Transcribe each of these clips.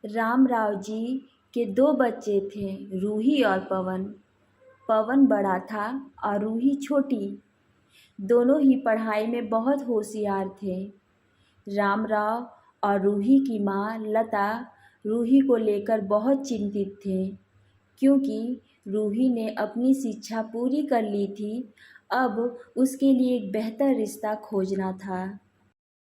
रामराव जी के दो बच्चे थे, रूही और पवन। पवन बड़ा था और रूही छोटी। दोनों ही पढ़ाई में बहुत होशियार थे। रामराव और रूही की माँ लता रूही को लेकर बहुत चिंतित थे, क्योंकि रूही ने अपनी शिक्षा पूरी कर ली थी। अब उसके लिए एक बेहतर रिश्ता खोजना था।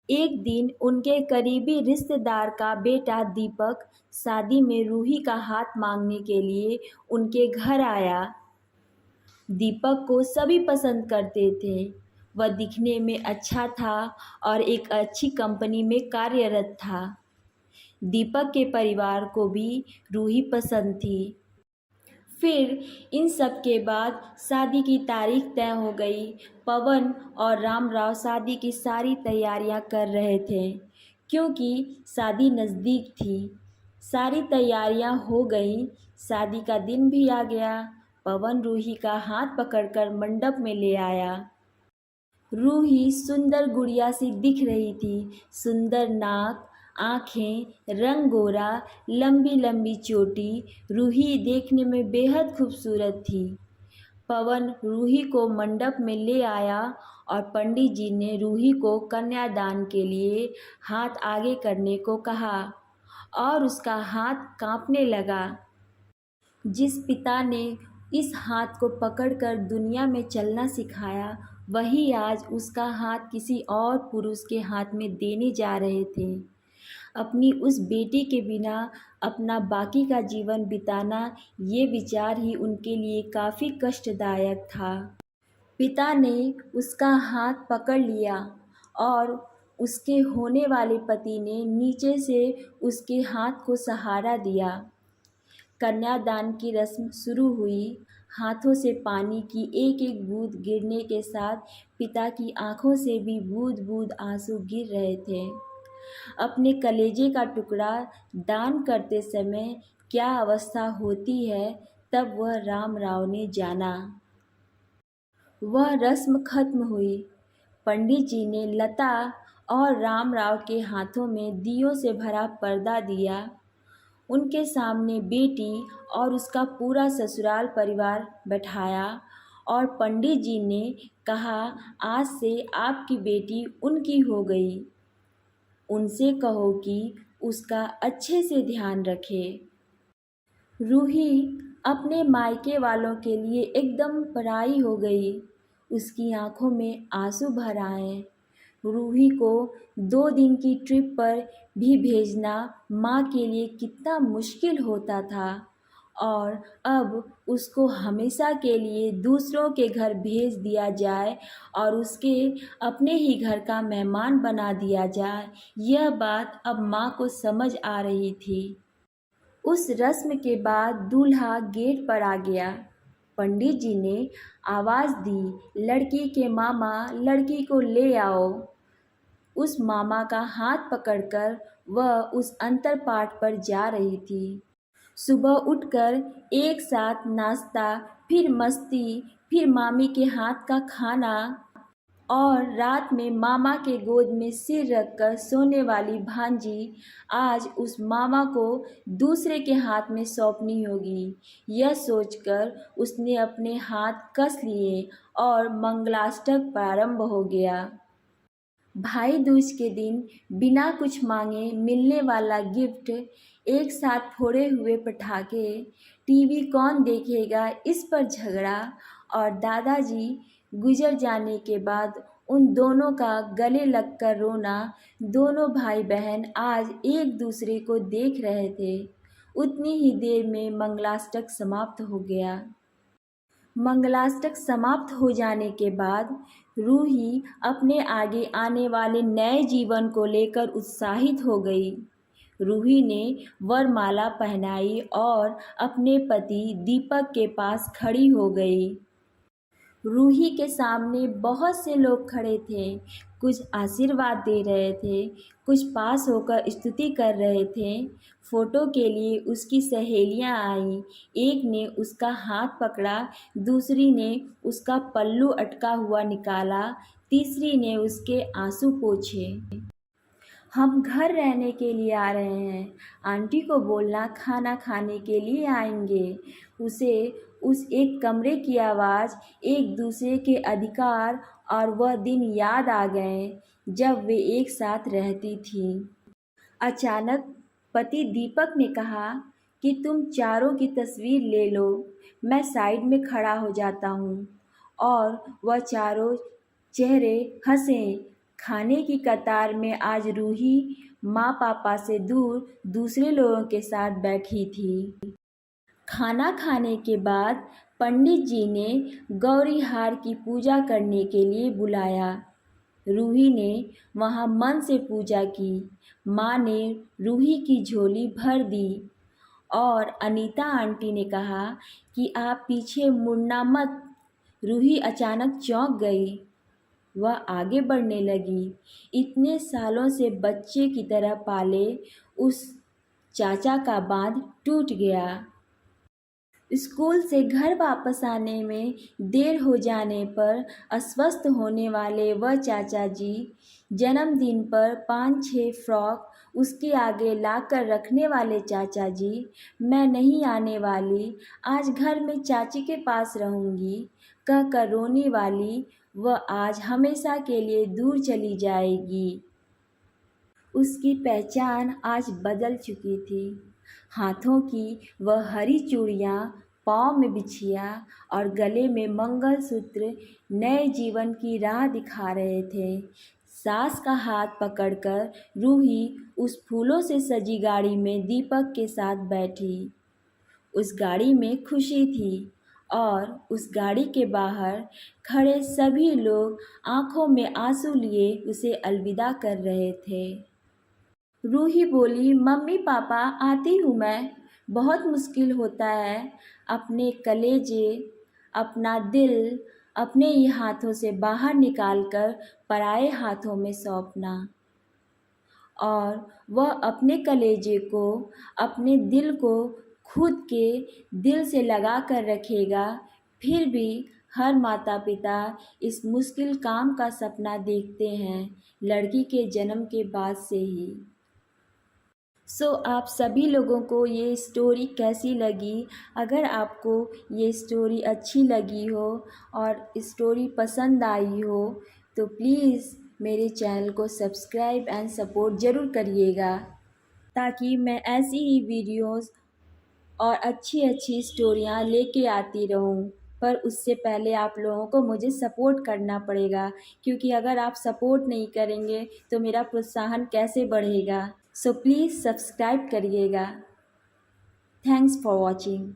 एक दिन उनके करीबी रिश्तेदार का बेटा दीपक शादी में रूही का हाथ मांगने के लिए उनके घर आया। दीपक को सभी पसंद करते थे। वह दिखने में अच्छा था और एक अच्छी कंपनी में कार्यरत था। दीपक के परिवार को भी रूही पसंद थी। फिर इन सब के बाद शादी की तारीख तय हो गई। पवन और रामराव शादी की सारी तैयारियां कर रहे थे, क्योंकि शादी नज़दीक थी। सारी तैयारियां हो गई, शादी का दिन भी आ गया। पवन रूही का हाथ पकड़कर मंडप में ले आया। रूही सुंदर गुड़िया सी दिख रही थी। सुंदर नाक, आँखें, रंग गोरा, लंबी लंबी चोटी। रूही देखने में बेहद खूबसूरत थी। पवन रूही को मंडप में ले आया और पंडित जी ने रूही को कन्यादान के लिए हाथ आगे करने को कहा और उसका हाथ कांपने लगा। जिस पिता ने इस हाथ को पकड़कर दुनिया में चलना सिखाया, वही आज उसका हाथ किसी और पुरुष के हाथ में देने जा रहे थे। अपनी उस बेटी के बिना अपना बाकी का जीवन बिताना, ये विचार ही उनके लिए काफ़ी कष्टदायक था। पिता ने उसका हाथ पकड़ लिया और उसके होने वाले पति ने नीचे से उसके हाथ को सहारा दिया। कन्यादान की रस्म शुरू हुई। हाथों से पानी की एक एक बूंद गिरने के साथ पिता की आंखों से भी बूंद बूंद आंसू गिर रहे थे। अपने कलेजे का टुकड़ा दान करते समय क्या अवस्था होती है, तब वह रामराव ने जाना। वह रस्म खत्म हुई। पंडित जी ने लता और रामराव के हाथों में दियों से भरा पर्दा दिया। उनके सामने बेटी और उसका पूरा ससुराल परिवार बैठाया और पंडित जी ने कहा, आज से आपकी बेटी उनकी हो गई। उनसे कहो कि उसका अच्छे से ध्यान रखे। रूही अपने मायके वालों के लिए एकदम पराई हो गई। उसकी आंखों में आंसू भर आए। रूही को 2 दिन की ट्रिप पर भी भेजना माँ के लिए कितना मुश्किल होता था, और अब उसको हमेशा के लिए दूसरों के घर भेज दिया जाए और उसके अपने ही घर का मेहमान बना दिया जाए, यह बात अब माँ को समझ आ रही थी। उस रस्म के बाद दूल्हा गेट पर आ गया। पंडित जी ने आवाज़ दी, लड़की के मामा लड़की को ले आओ। उस मामा का हाथ पकड़कर वह उस अंतरपाट पर जा रही थी। सुबह उठकर एक साथ नाश्ता, फिर मस्ती, फिर मामी के हाथ का खाना और रात में मामा के गोद में सिर रखकर सोने वाली भांजी आज उस मामा को दूसरे के हाथ में सौंपनी होगी। यह सोचकर उसने अपने हाथ कस लिए और मंगलाष्टक प्रारंभ हो गया। भाई दूज के दिन बिना कुछ मांगे मिलने वाला गिफ्ट, एक साथ फोड़े हुए पटाखे, टीवी कौन देखेगा इस पर झगड़ा और दादाजी गुजर जाने के बाद उन दोनों का गले लगकर रोना। दोनों भाई बहन आज एक दूसरे को देख रहे थे। उतनी ही देर में मंगलाष्टक समाप्त हो गया। मंगलाष्टक समाप्त हो जाने के बाद रूही अपने आगे आने वाले नए जीवन को लेकर उत्साहित हो गई। रूही ने वरमाला पहनाई और अपने पति दीपक के पास खड़ी हो गई। रूही के सामने बहुत से लोग खड़े थे। कुछ आशीर्वाद दे रहे थे, कुछ पास होकर स्तुति कर रहे थे। फोटो के लिए उसकी सहेलियां आईं। एक ने उसका हाथ पकड़ा, दूसरी ने उसका पल्लू अटका हुआ निकाला, तीसरी ने उसके आंसू पोंछे। हम घर रहने के लिए आ रहे हैं। आंटी को बोलना खाना खाने के लिए आएंगे। उसे उस एक कमरे की आवाज़, एक दूसरे के अधिकार और वह दिन याद आ गए जब वे एक साथ रहती थीं। अचानक पति दीपक ने कहा कि तुम चारों की तस्वीर ले लो, मैं साइड में खड़ा हो जाता हूँ। और वह चारों चेहरे हंसे। खाने की कतार में आज रूही माँ पापा से दूर दूसरे लोगों के साथ बैठी थी। खाना खाने के बाद पंडित जी ने गौरीहार की पूजा करने के लिए बुलाया। रूही ने वहाँ मन से पूजा की। माँ ने रूही की झोली भर दी और अनीता आंटी ने कहा कि आप पीछे मुड़ना मत। रूही अचानक चौंक गई। वह आगे बढ़ने लगी। इतने सालों से बच्चे की तरह पाले उस चाचा का बांध टूट गया। स्कूल से घर वापस आने में देर हो जाने पर अस्वस्थ होने वाले वह चाचा जी जन्मदिन पर 5-6 फ्रॉक उसके आगे लाकर रखने वाले चाचा जी, मैं नहीं आने वाली, आज घर में चाची के पास रहूँगी कहकर रोने वाली वह आज हमेशा के लिए दूर चली जाएगी। उसकी पहचान आज बदल चुकी थी। हाथों की वह हरी चूड़ियाँ, पाँव में बिछिया और गले में मंगलसूत्र नए जीवन की राह दिखा रहे थे। सास का हाथ पकड़कर रूही उस फूलों से सजी गाड़ी में दीपक के साथ बैठी। उस गाड़ी में खुशी थी और उस गाड़ी के बाहर खड़े सभी लोग आंखों में आंसू लिए उसे अलविदा कर रहे थे। रूही बोली, मम्मी पापा आती हूँ मैं। बहुत मुश्किल होता है अपने कलेजे, अपना दिल अपने ही हाथों से बाहर निकालकर पराए हाथों में सौंपना। और वह अपने कलेजे को, अपने दिल को खुद के दिल से लगा कर रखेगा। फिर भी हर माता पिता इस मुश्किल काम का सपना देखते हैं लड़की के जन्म के बाद से ही। आप सभी लोगों को ये स्टोरी कैसी लगी? अगर आपको ये स्टोरी अच्छी लगी हो और स्टोरी पसंद आई हो तो प्लीज़ मेरे चैनल को सब्सक्राइब एंड सपोर्ट ज़रूर करिएगा, ताकि मैं ऐसी ही वीडियोस और अच्छी स्टोरियाँ लेके आती रहूँ। पर उससे पहले आप लोगों को मुझे सपोर्ट करना पड़ेगा, क्योंकि अगर आप सपोर्ट नहीं करेंगे तो मेरा प्रोत्साहन कैसे बढ़ेगा। प्लीज़ सब्सक्राइब करिएगा। Thanks for watching.